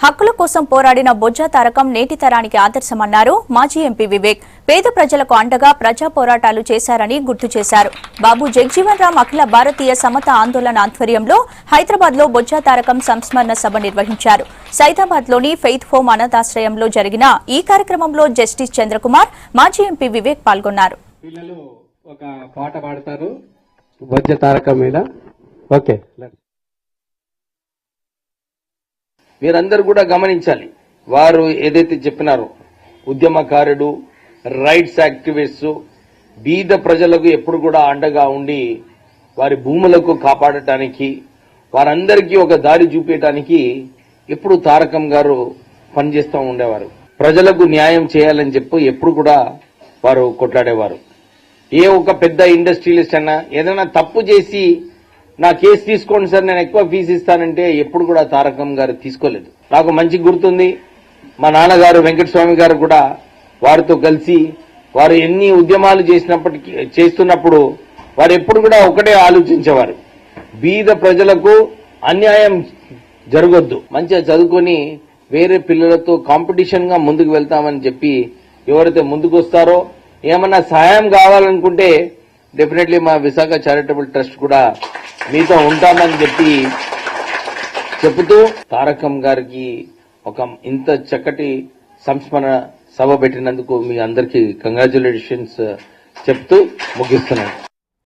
హక్కుల కోసం పోరాడిన బొజ్జ తారకం నేటి తరానికి ఆదర్శమన్నారు మాజీ ఎంపీ వివేక్. పేద ప్రజలకు అండగా ప్రజా పోరాటాలు చేశారని గుర్తు చేశారు. బాబు జగజీవన్ రామ్ అఖిల భారతీయ సమత ఆందోళన ఆధ్వర్యంలో హైదరాబాద్ లో బొజ్జ తారకం సంస్మరణ సభ నిర్వహించారు. సైదాబాద్ లోని ఫెయిత్ హోమ్ అనాథాశ్రయంలో జరిగిన ఈ కార్యక్రమంలో జస్టిస్ చంద్రకుమార్, మాజీ ఎంపీ వివేక్ పాల్గొన్నారు. ఒక పాట పాడతారు బొజ్జ తారకం మీద. ఓకే, మీరందరూ కూడా గమనించాలి. వారు ఏదైతే చెప్పినారో ఉద్యమకారుడు, రైట్స్ యాక్టివిస్ట్, బీద ప్రజలకు ఎప్పుడు కూడా అండగా ఉండి వారి భూములకు కాపాడటానికి, వారందరికీ ఒక దారి చూపించడానికి ఎప్పుడు తారకం గారు పనిచేస్తూ ఉండేవారు. ప్రజలకు న్యాయం చేయాలని చెప్పి ఎప్పుడు కూడా వారు కొట్లాడేవారు. ఏ ఒక పెద్ద ఇండస్ట్రియలిస్ట్ అయినా ఏదైనా తప్పు చేసి నా కేసు తీసుకోండి సార్, నేను ఎక్కువ ఫీజు ఇస్తానంటే ఎప్పుడు కూడా తారకం గారు తీసుకోలేదు. నాకు మంచి గుర్తుంది, మా నాన్నగారు వెంకటస్వామి గారు కూడా వారితో కలిసి వారు ఎన్ని ఉద్యమాలు చేస్తున్నప్పుడు వారు ఎప్పుడు కూడా ఒకటే ఆలోచించేవారు, బీద ప్రజలకు అన్యాయం జరగొద్దు, మంచిగా చదువుకొని వేరే పిల్లలతో కాంపిటీషన్ గా ముందుకు వెళ్తామని చెప్పి ఎవరైతే ముందుకు వస్తారో, ఏమన్నా సహాయం కావాలనుకుంటే డెఫినెట్లీ మా విశాఖ చారిటబుల్ ట్రస్ట్ కూడా మీతో ఉంటామని చెబుతూ తారకం గారికి ఒక ఇంత చక్కటి సంస్మరణ సభ పెట్టినందుకు మీ అందరికీ కంగ్రాచ్యులేషన్స్ చెప్తూ ముగిస్తున్నాను.